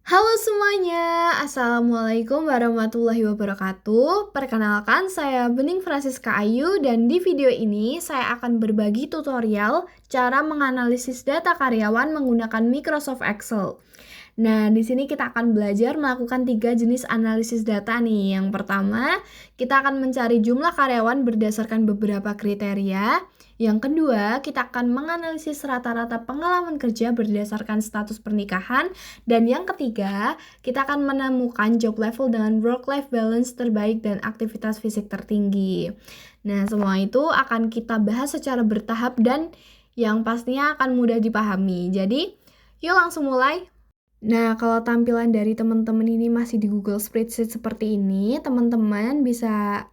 Halo semuanya, Assalamualaikum warahmatullahi wabarakatuh. Perkenalkan, saya Bening Francisca Ayu dan di video ini saya akan berbagi tutorial cara menganalisis data karyawan menggunakan Microsoft Excel. Nah, di sini kita akan belajar melakukan 3 jenis analisis data nih. Yang pertama, kita akan mencari jumlah karyawan berdasarkan beberapa kriteria. Yang kedua, kita akan menganalisis rata-rata pengalaman kerja berdasarkan status pernikahan. Dan yang ketiga, kita akan menemukan job level dengan work-life balance terbaik dan aktivitas fisik tertinggi. Nah, semua itu akan kita bahas secara bertahap dan yang pastinya akan mudah dipahami. Jadi, yuk langsung mulai. Nah, kalau tampilan dari teman-teman ini masih di Google Spreadsheet seperti ini, teman-teman bisa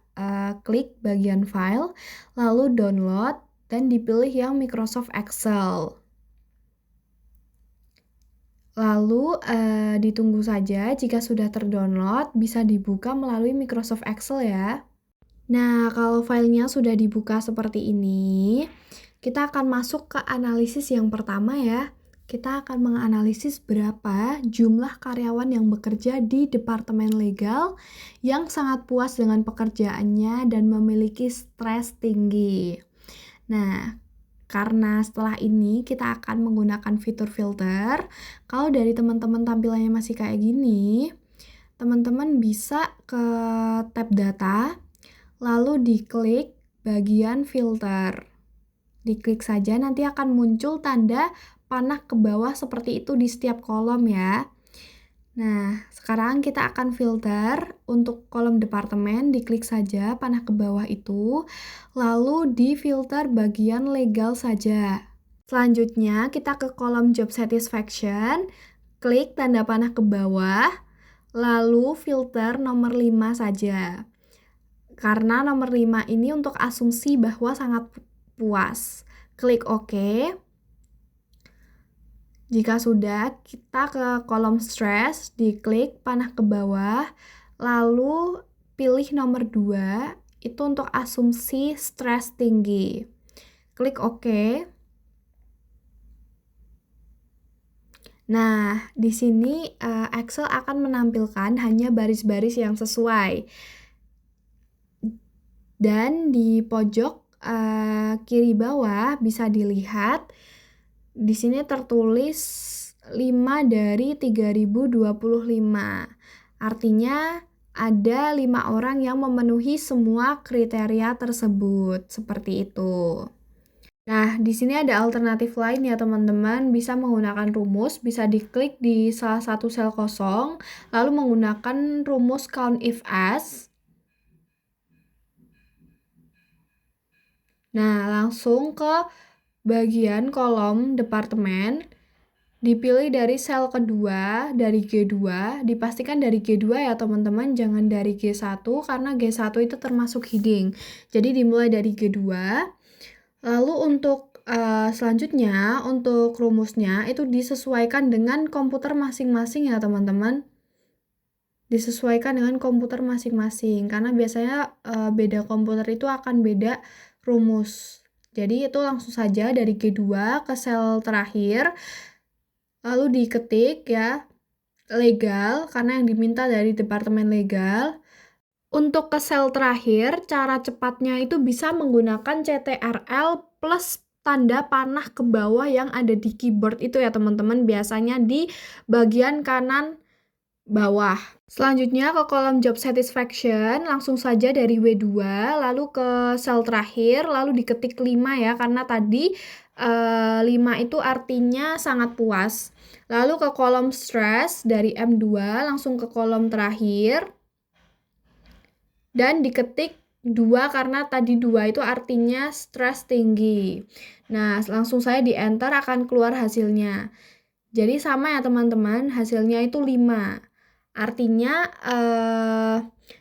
klik bagian file, lalu download, dan dipilih yang Microsoft Excel. Lalu ditunggu saja, jika sudah terdownload, bisa dibuka melalui Microsoft Excel ya. Nah, kalau filenya sudah dibuka seperti ini, kita akan masuk ke analisis yang pertama ya. Kita akan menganalisis berapa jumlah karyawan yang bekerja di Departemen Legal yang sangat puas dengan pekerjaannya dan memiliki stres tinggi. Nah, karena setelah ini kita akan menggunakan fitur filter. Kalau dari teman-teman tampilannya masih kayak gini, teman-teman bisa ke tab data, lalu diklik bagian filter. Diklik saja, nanti akan muncul tanda panah ke bawah seperti itu di setiap kolom ya. Nah, sekarang kita akan filter untuk kolom departemen, diklik saja panah ke bawah itu, lalu di filter bagian legal saja. Selanjutnya, kita ke kolom job satisfaction, klik tanda panah ke bawah, lalu filter nomor 5 saja. Karena nomor 5 ini untuk asumsi bahwa sangat puas. Klik OK. Jika sudah, kita ke kolom stress, diklik panah ke bawah, lalu pilih nomor 2, itu untuk asumsi stres tinggi. Klik OK. Nah, di sini Excel akan menampilkan hanya baris-baris yang sesuai. Dan di pojok kiri bawah bisa dilihat di sini tertulis 5 dari 3025. Artinya ada 5 orang yang memenuhi semua kriteria tersebut. Seperti itu. Nah, di sini ada alternatif lain ya teman-teman. Bisa menggunakan rumus, bisa diklik di salah satu sel kosong, lalu menggunakan rumus count if as. Nah, langsung ke bagian kolom departemen, dipilih dari sel kedua, dari G2, dipastikan dari G2 ya teman-teman, jangan dari G1, karena G1 itu termasuk heading. Jadi dimulai dari G2, lalu untuk selanjutnya, untuk rumusnya itu disesuaikan dengan komputer masing-masing ya teman-teman. Disesuaikan dengan komputer masing-masing, karena biasanya beda komputer itu akan beda rumus. Jadi itu langsung saja dari G2 ke sel terakhir, lalu diketik ya, legal, karena yang diminta dari Departemen Legal. Untuk ke sel terakhir, cara cepatnya itu bisa menggunakan CTRL plus tanda panah ke bawah yang ada di keyboard itu ya teman-teman, biasanya di bagian kanan bawah. Selanjutnya ke kolom job satisfaction, langsung saja dari W2, lalu ke sel terakhir, lalu diketik 5 ya, karena tadi 5 itu artinya sangat puas. Lalu ke kolom stress, dari M2, langsung ke kolom terakhir, dan diketik 2 karena tadi 2 itu artinya stres tinggi. Nah, langsung saya di enter akan keluar hasilnya. Jadi sama ya teman-teman, hasilnya itu 5. Artinya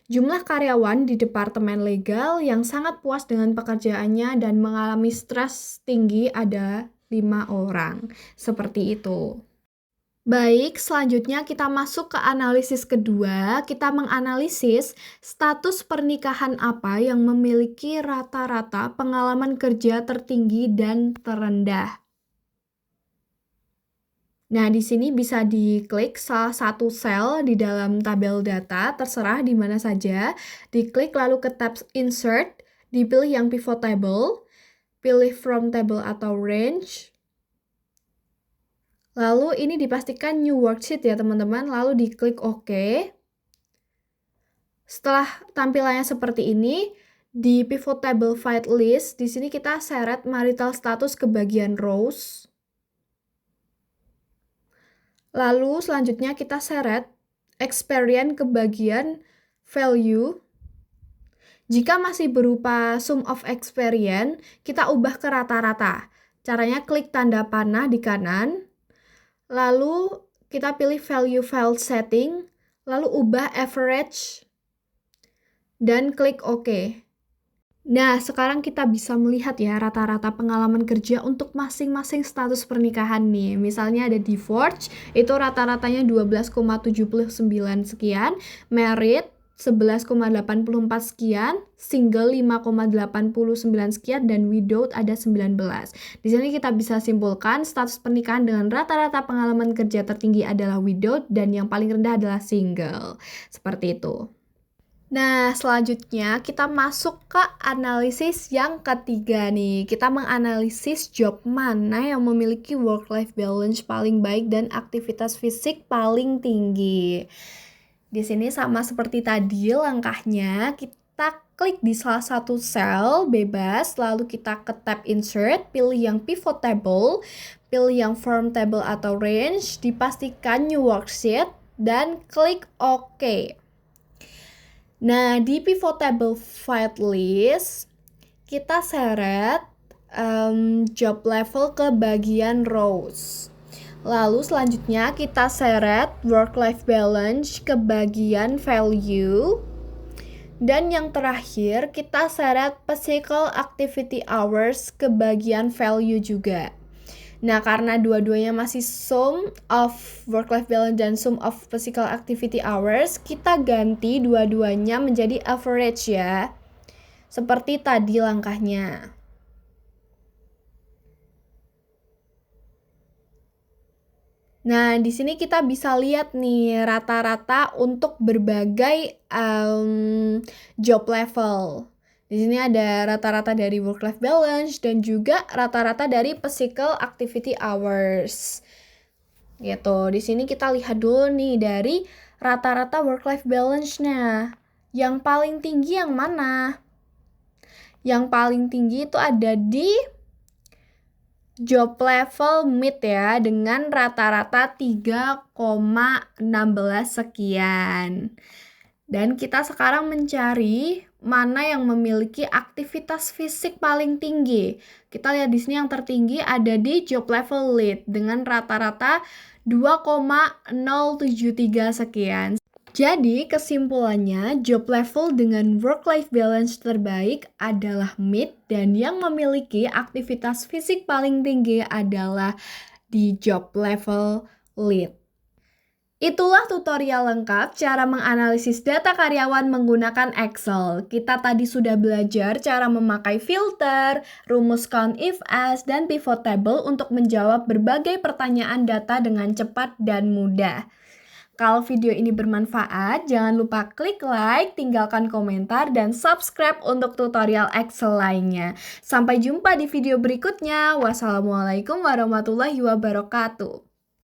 jumlah karyawan di Departemen Legal yang sangat puas dengan pekerjaannya dan mengalami stres tinggi ada 5 orang. Seperti itu. Baik, selanjutnya kita masuk ke analisis kedua. Kita menganalisis status pernikahan apa yang memiliki rata-rata pengalaman kerja tertinggi dan terendah. Nah, di sini bisa diklik salah satu sel di dalam tabel data, terserah di mana saja. Diklik lalu ke tab Insert, dipilih yang pivot table, pilih from table atau range. Lalu ini dipastikan new worksheet ya teman-teman, lalu diklik OK. Setelah tampilannya seperti ini, di pivot table find list, di sini kita seret marital status ke bagian rows. Lalu selanjutnya kita seret experience ke bagian value. Jika masih berupa sum of experience, kita ubah ke rata-rata. Caranya klik tanda panah di kanan, lalu kita pilih value file setting, lalu ubah average, dan klik OK. Nah, sekarang kita bisa melihat ya rata-rata pengalaman kerja untuk masing-masing status pernikahan nih. Misalnya ada divorce, itu rata-ratanya 12,79 sekian, married 11,84 sekian, single 5,89 sekian, dan widowed ada 19. Di sini kita bisa simpulkan status pernikahan dengan rata-rata pengalaman kerja tertinggi adalah widowed dan yang paling rendah adalah single. Seperti itu. Nah, selanjutnya kita masuk ke analisis yang ketiga nih. Kita menganalisis job mana yang memiliki work-life balance paling baik dan aktivitas fisik paling tinggi. Di sini sama seperti tadi langkahnya, kita klik di salah satu sel bebas, lalu kita ke tab Insert, pilih yang pivot table, pilih yang form table atau range, dipastikan new worksheet, dan klik OK. Nah, di pivot table find list, kita seret job level ke bagian rows. Lalu selanjutnya kita seret work-life balance ke bagian value. Dan yang terakhir, kita seret physical activity hours ke bagian value juga. Nah, karena dua-duanya masih sum of work-life balance dan sum of physical activity hours, kita ganti dua-duanya menjadi average ya. Seperti tadi langkahnya. Nah, di sini kita bisa lihat nih rata-rata untuk berbagai job level. Di sini ada rata-rata dari work-life balance dan juga rata-rata dari physical activity hours. Gitu. Di sini kita lihat dulu nih dari rata-rata work-life balance-nya. Yang paling tinggi yang mana? Yang paling tinggi itu ada di job level mid ya, dengan rata-rata 3,16 sekian. Dan kita sekarang mencari mana yang memiliki aktivitas fisik paling tinggi. Kita lihat di sini yang tertinggi ada di job level lead dengan rata-rata 2,073 sekian. Jadi kesimpulannya, job level dengan work-life balance terbaik adalah mid dan yang memiliki aktivitas fisik paling tinggi adalah di job level lead. Itulah tutorial lengkap cara menganalisis data karyawan menggunakan Excel. Kita tadi sudah belajar cara memakai filter, rumus count if as, dan pivot table untuk menjawab berbagai pertanyaan data dengan cepat dan mudah. Kalau video ini bermanfaat, jangan lupa klik like, tinggalkan komentar, dan subscribe untuk tutorial Excel lainnya. Sampai jumpa di video berikutnya. Wassalamualaikum warahmatullahi wabarakatuh.